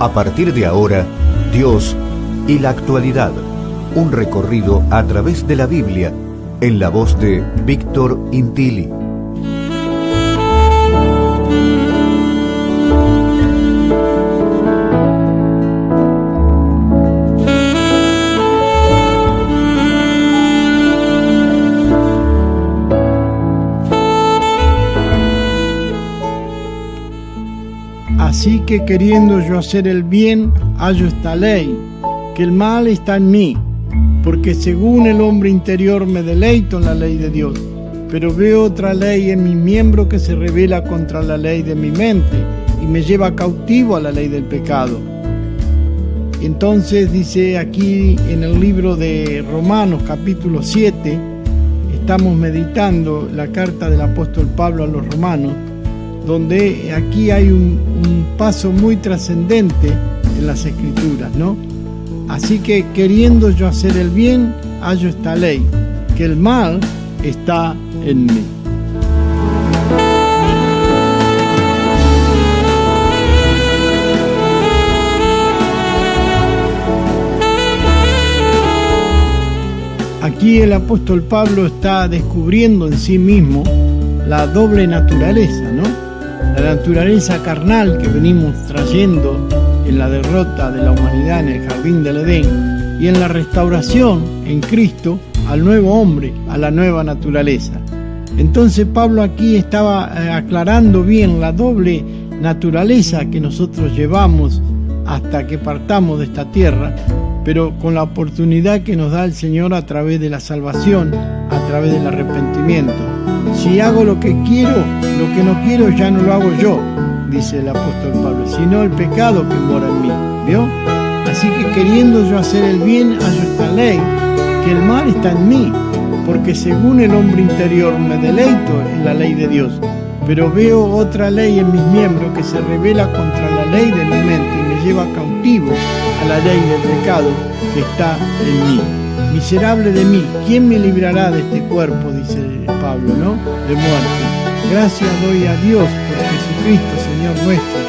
A partir de ahora, Dios y la actualidad. Un recorrido a través de la Biblia, en la voz de Víctor Intili. Así que queriendo yo hacer el bien, hallo esta ley, que el mal está en mí, porque según el hombre interior me deleito en la ley de Dios, pero veo otra ley en mi miembro que se revela contra la ley de mi mente y me lleva cautivo a la ley del pecado. Entonces dice aquí en el libro de Romanos capítulo 7, estamos meditando la carta del apóstol Pablo a los romanos, donde aquí hay un paso muy trascendente en las Escrituras, ¿no? Así que queriendo yo hacer el bien, hallo esta ley, que el mal está en mí. Aquí el apóstol Pablo está descubriendo en sí mismo la doble naturaleza, ¿no? La naturaleza carnal que venimos trayendo en la derrota de la humanidad en el jardín del Edén y en la restauración en Cristo al nuevo hombre, a la nueva naturaleza. Entonces Pablo aquí estaba aclarando bien la doble naturaleza que nosotros llevamos hasta que partamos de esta tierra, pero con la oportunidad que nos da el Señor a través de la salvación, a través del arrepentimiento. Si hago lo que quiero, lo que no quiero ya no lo hago yo, dice el apóstol Pablo, sino el pecado que mora en mí, ¿vio? Así que queriendo yo hacer el bien, hallo esta ley, que el mal está en mí, porque según el hombre interior me deleito en la ley de Dios, pero veo otra ley en mis miembros que se revela contra la ley de mi mente y me lleva cautivo a la ley del pecado que está en mí. Miserable de mí, ¿quién me librará de este cuerpo?, dice Pablo, ¿no?, de muerte. Gracias doy a Dios por Jesucristo, Señor nuestro.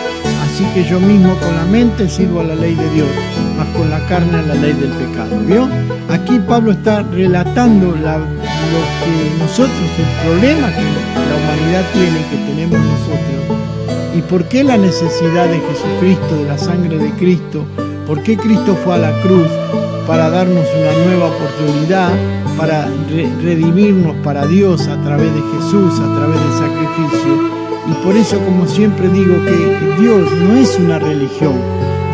Así que yo mismo con la mente sirvo a la ley de Dios, mas con la carne a la ley del pecado. ¿Vio? Aquí Pablo está relatando lo que nosotros, el problema que la humanidad tiene, que tenemos nosotros, y por qué la necesidad de Jesucristo, de la sangre de Cristo, por qué Cristo fue a la cruz, para darnos una nueva oportunidad, para redimirnos para Dios a través de Jesús, a través del sacrificio. Y por eso, como siempre digo, que Dios no es una religión.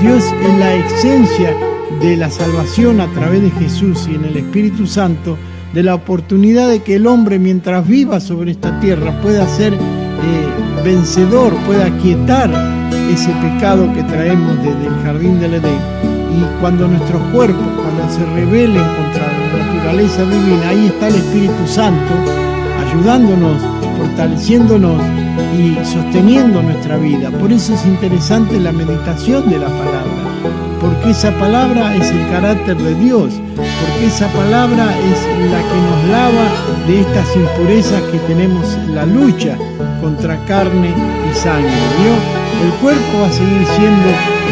Dios es la esencia de la salvación a través de Jesús y en el Espíritu Santo, de la oportunidad de que el hombre, mientras viva sobre esta tierra, pueda ser vencedor, pueda aquietar ese pecado que traemos desde el jardín del Edén. Y cuando nuestros cuerpos, cuando se rebelen contra la naturaleza divina, ahí está el Espíritu Santo ayudándonos, fortaleciéndonos y sosteniendo nuestra vida. Por eso es interesante la meditación de la palabra, porque esa palabra es el carácter de Dios, porque esa palabra es la que nos lava de estas impurezas que tenemos en la lucha contra carne y sangre, ¿vio? El cuerpo va a seguir siendo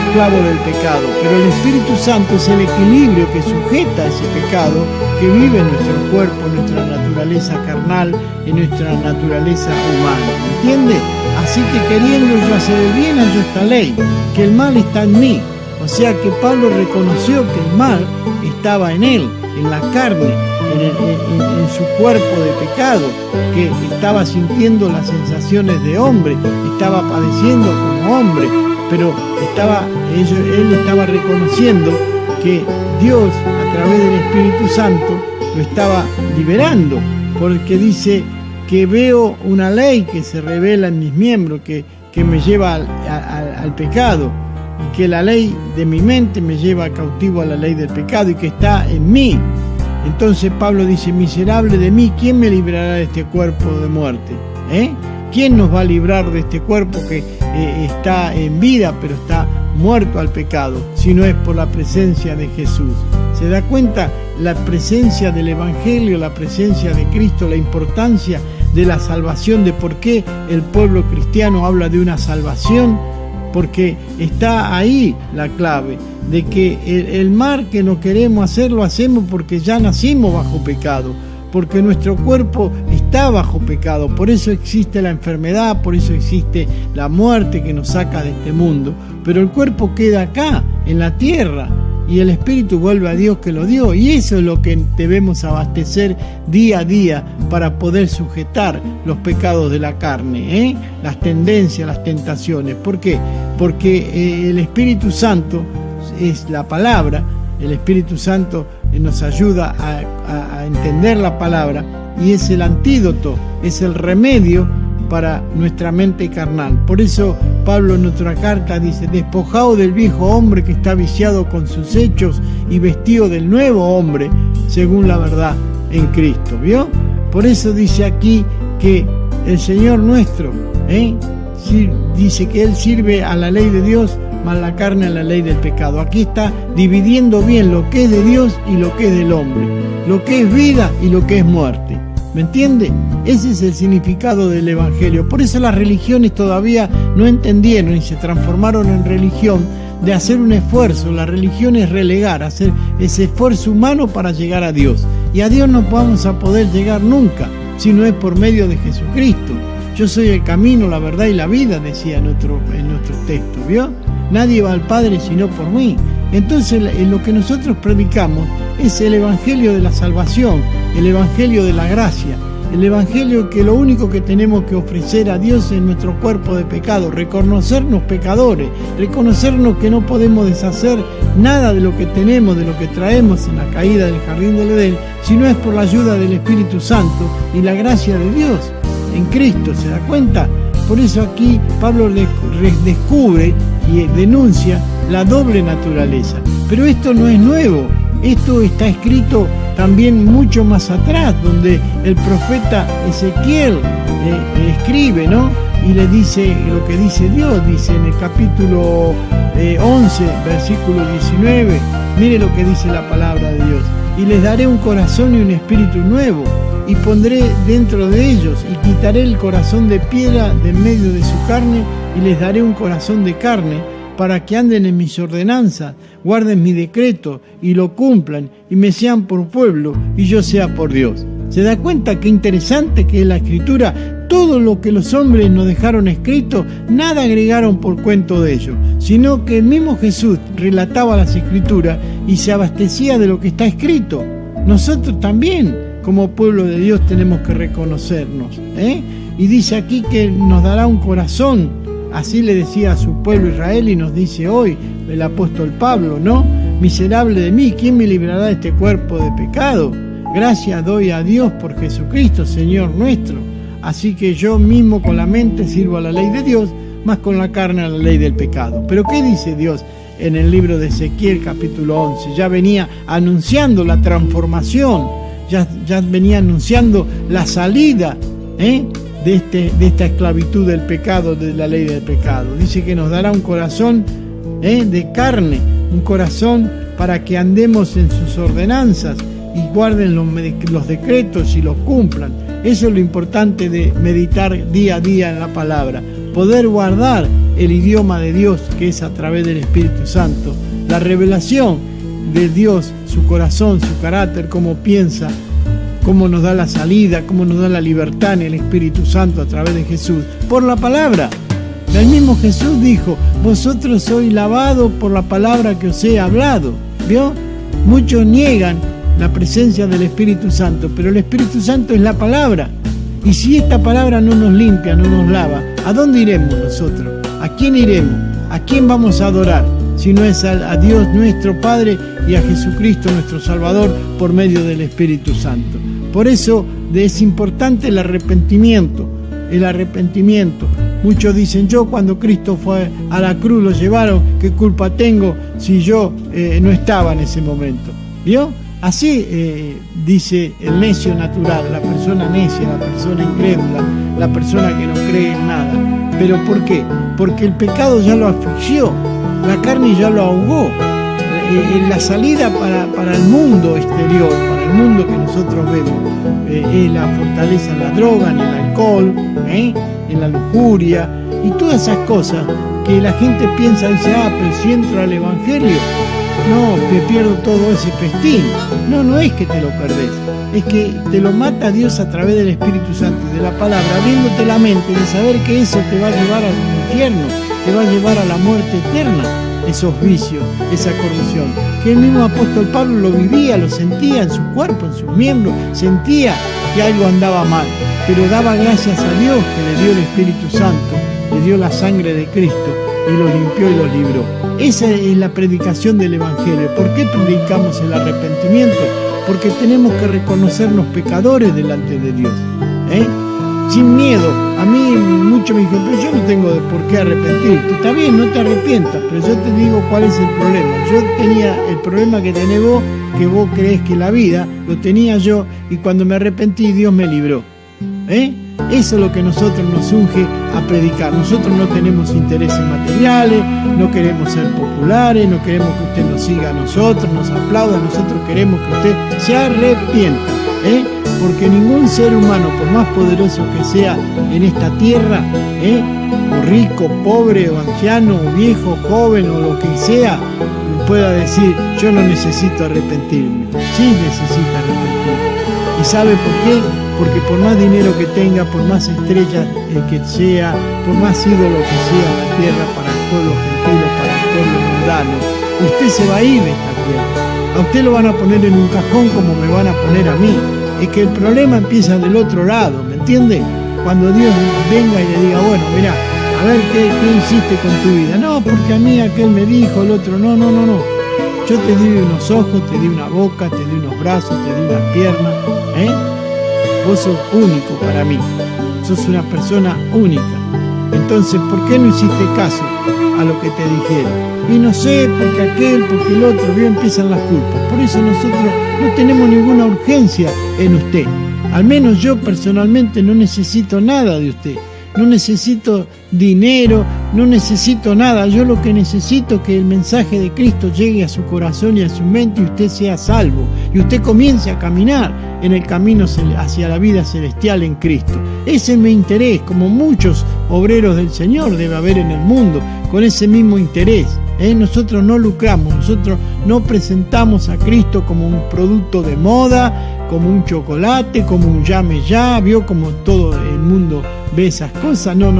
esclavo del pecado, pero el Espíritu Santo es el equilibrio que sujeta ese pecado que vive en nuestro cuerpo, en nuestra naturaleza carnal, en nuestra naturaleza humana, ¿me entiende? Así que queriendo yo hacer el bien, hallo esta ley, que el mal está en mí. O sea que Pablo reconoció que el mal estaba en él, en la carne, en su cuerpo de pecado, que estaba sintiendo las sensaciones de hombre, estaba padeciendo como hombre, pero él estaba reconociendo que Dios, a través del Espíritu Santo, lo estaba liberando, porque dice que veo una ley que se revela en mis miembros, que me lleva al pecado, y que la ley de mi mente me lleva cautivo a la ley del pecado y que está en mí. Entonces Pablo dice, miserable de mí, ¿quién me librará de este cuerpo de muerte? ¿Quién nos va a librar de este cuerpo que está en vida pero está muerto al pecado, si no es por la presencia de Jesús? ¿Se da cuenta la presencia del Evangelio, la presencia de Cristo, la importancia de la salvación, de por qué el pueblo cristiano habla de una salvación porque está ahí la clave, de que el mal que no queremos hacer lo hacemos porque ya nacimos bajo pecado, porque nuestro cuerpo está bajo pecado, por eso existe la enfermedad, por eso existe la muerte que nos saca de este mundo, pero el cuerpo queda acá, en la tierra, y el espíritu vuelve a Dios que lo dio, y eso es lo que debemos abastecer día a día para poder sujetar los pecados de la carne, las tendencias, las tentaciones. ¿Por qué? Porque el Espíritu Santo es la palabra, el Espíritu Santo nos ayuda a entender la palabra, y es el antídoto, es el remedio para nuestra mente carnal. Por eso Pablo en otra carta dice: despojado del viejo hombre que está viciado con sus hechos y vestido del nuevo hombre según la verdad en Cristo. ¿Vio? Por eso dice aquí que el Señor nuestro dice que Él sirve a la ley de Dios, mas la carne a la ley del pecado. Aquí está dividiendo bien lo que es de Dios y lo que es del hombre, lo que es vida y lo que es muerte. ¿Me entiende? Ese es el significado del Evangelio. Por eso las religiones todavía no entendieron y se transformaron en religión de hacer un esfuerzo. La religión es relegar, hacer ese esfuerzo humano para llegar a Dios. Y a Dios no vamos a poder llegar nunca si no es por medio de Jesucristo. Yo soy el camino, la verdad y la vida, decía en nuestro texto, ¿vio? Nadie va al Padre sino por mí. Entonces lo que nosotros predicamos es el Evangelio de la salvación, el Evangelio de la gracia, el Evangelio que lo único que tenemos que ofrecer a Dios es nuestro cuerpo de pecado, reconocernos pecadores, reconocernos que no podemos deshacer nada de lo que tenemos, de lo que traemos en la caída del jardín del Edén, si no es por la ayuda del Espíritu Santo y la gracia de Dios en Cristo. ¿Se da cuenta? Por eso aquí Pablo descubre y denuncia la doble naturaleza. Pero esto no es nuevo, esto está escrito también mucho más atrás, donde el profeta Ezequiel escribe, ¿no? Y le dice lo que dice Dios, dice en el capítulo 11, versículo 19, mire lo que dice la palabra de Dios: y les daré un corazón y un espíritu nuevo, y pondré dentro de ellos, y quitaré el corazón de piedra de en medio de su carne, y les daré un corazón de carne, para que anden en mis ordenanzas, guarden mi decreto y lo cumplan, y me sean por pueblo y yo sea por Dios. ¿Se da cuenta qué interesante que es la Escritura? Todo lo que los hombres nos dejaron escrito, nada agregaron por cuento de ellos, sino que el mismo Jesús relataba las Escrituras y se abastecía de lo que está escrito. Nosotros también, como pueblo de Dios, tenemos que reconocernos, Y dice aquí que nos dará un corazón. Así le decía a su pueblo Israel, y nos dice hoy el apóstol Pablo, ¿no? Miserable de mí, ¿quién me librará de este cuerpo de pecado? Gracias doy a Dios por Jesucristo, Señor nuestro. Así que yo mismo con la mente sirvo a la ley de Dios, más con la carne a la ley del pecado. Pero ¿qué dice Dios en el libro de Ezequiel capítulo 11? Ya venía anunciando la transformación, ya venía anunciando la salida, de esta esclavitud del pecado, de la ley del pecado. Dice que nos dará un corazón de carne, un corazón para que andemos en sus ordenanzas y guarden los decretos y los cumplan. Eso es lo importante de meditar día a día en la palabra, poder guardar el idioma de Dios, que es a través del Espíritu Santo, la revelación de Dios, su corazón, su carácter, cómo piensa, cómo nos da la salida, cómo nos da la libertad en el Espíritu Santo a través de Jesús, por la palabra. El mismo Jesús dijo: vosotros sois lavados por la palabra que os he hablado. ¿Vio? Muchos niegan la presencia del Espíritu Santo, pero el Espíritu Santo es la palabra. Y si esta palabra no nos limpia, no nos lava, ¿a dónde iremos nosotros? ¿A quién iremos? ¿A quién vamos a adorar? Si no es a Dios nuestro Padre y a Jesucristo nuestro Salvador por medio del Espíritu Santo. Por eso es importante el arrepentimiento. Muchos dicen: yo cuando Cristo fue a la cruz lo llevaron, ¿qué culpa tengo si yo no estaba en ese momento? ¿Vio? Así dice el necio natural, la persona necia, la persona incrédula, la persona que no cree en nada. ¿Pero por qué? Porque el pecado ya lo asfixió, la carne ya lo ahogó. La salida para el mundo exterior, para el mundo que nosotros vemos, es la fortaleza en la droga, en el alcohol, en la lujuria y todas esas cosas que la gente piensa, dice, pero si entro al Evangelio, no, me pierdo todo ese festín. No es que te lo perdés, es que te lo mata Dios a través del Espíritu Santo y de la palabra, abriéndote la mente de saber que eso te va a llevar al infierno, te va a llevar a la muerte eterna, esos vicios, esa corrupción. Que el mismo apóstol Pablo lo vivía, lo sentía en su cuerpo, en sus miembros, sentía que algo andaba mal, pero daba gracias a Dios que le dio el Espíritu Santo, le dio la sangre de Cristo y los limpió y los libró. Esa es la predicación del Evangelio. ¿Por qué predicamos el arrepentimiento? Porque tenemos que reconocernos pecadores delante de Dios, sin miedo. A mí muchos me dijeron, pero yo no tengo por qué arrepentirte. Está bien, no te arrepientas, pero yo te digo cuál es el problema. Yo tenía el problema que tenés vos, que vos creés que la vida lo tenía yo, y cuando me arrepentí Dios me libró. Eso es lo que nosotros nos unge a predicar. Nosotros no tenemos intereses materiales, no queremos ser populares, no queremos que usted nos siga a nosotros, nos aplauda. Nosotros queremos que usted se arrepienta, porque ningún ser humano, por más poderoso que sea en esta tierra, o rico, pobre, o anciano, o viejo, joven, o lo que sea, pueda decir, yo no necesito arrepentirme. Sí necesita arrepentirme. ¿Y sabe por qué? Porque por más dinero que tenga, por más estrellas que sea, por más ídolo que sea en la tierra para el pueblo gentil, para el pueblo mundano, usted se va a ir de esta tierra. A usted lo van a poner en un cajón como me van a poner a mí. Es que el problema empieza del otro lado, ¿me entiende? Cuando Dios venga y le diga, bueno, mirá, a ver qué hiciste con tu vida. No, porque a mí aquel me dijo, el otro, no. Yo te di unos ojos, te di una boca, te di unos brazos, te di unas piernas, Vos sos único para mí, sos una persona única. Entonces, ¿por qué no hiciste caso a lo que te dijeron? Y no sé, porque aquel, porque el otro, bien empiezan las culpas. Por eso nosotros no tenemos ninguna urgencia en usted. Al menos yo personalmente no necesito nada de usted. No necesito dinero, no necesito nada. Yo lo que necesito es que el mensaje de Cristo llegue a su corazón y a su mente y usted sea salvo. Y usted comience a caminar en el camino hacia la vida celestial en Cristo. Ese es mi interés, como muchos obreros del Señor debe haber en el mundo, con ese mismo interés. Nosotros no lucramos, nosotros no presentamos a Cristo como un producto de moda, como un chocolate, como un llame ya, vio como todo el mundo ve esas cosas. No.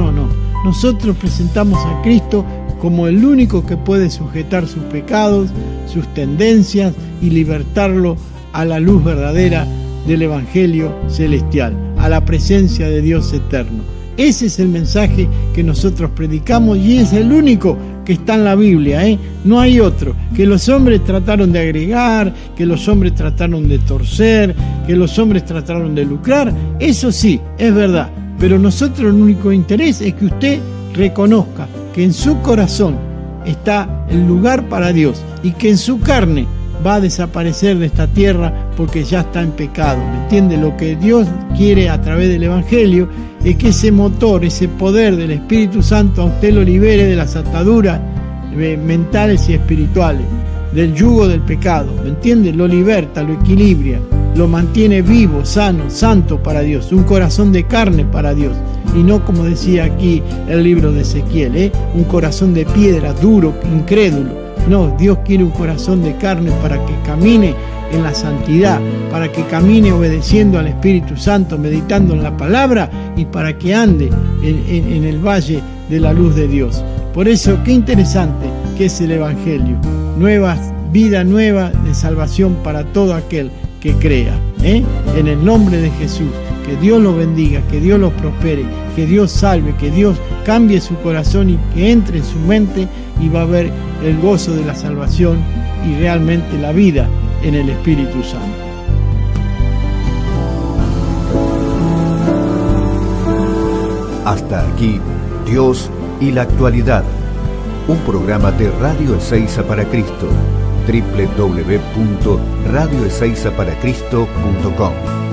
Nosotros presentamos a Cristo como el único que puede sujetar sus pecados, sus tendencias y libertarlo a la luz verdadera del Evangelio celestial, a la presencia de Dios eterno. Ese es el mensaje que nosotros predicamos y es el único que está en la Biblia, No hay otro. Que los hombres trataron de agregar, que los hombres trataron de torcer, que los hombres trataron de lucrar, eso sí, es verdad. Pero nosotros el único interés es que usted reconozca que en su corazón está el lugar para Dios y que en su carne va a desaparecer de esta tierra porque ya está en pecado, ¿me entiende? Lo que Dios quiere a través del Evangelio es que ese motor, ese poder del Espíritu Santo a usted lo libere de las ataduras mentales y espirituales, del yugo del pecado, ¿me entiende? Lo liberta, lo equilibra, lo mantiene vivo, sano, santo para Dios, un corazón de carne para Dios, y no como decía aquí el libro de Ezequiel, un corazón de piedra, duro, incrédulo. No, Dios quiere un corazón de carne para que camine en la santidad, para que camine obedeciendo al Espíritu Santo, meditando en la palabra y para que ande en el valle de la luz de Dios. Por eso, qué interesante que es el Evangelio. Vida nueva de salvación para todo aquel que crea. En el nombre de Jesús, que Dios los bendiga, que Dios los prospere, que Dios salve, que Dios cambie su corazón y que entre en su mente y va a ver el gozo de la salvación y realmente la vida en el Espíritu Santo. Hasta aquí, Dios y la actualidad. Un programa de Radio Ezeiza para Cristo. www.radioezeizaparacristo.com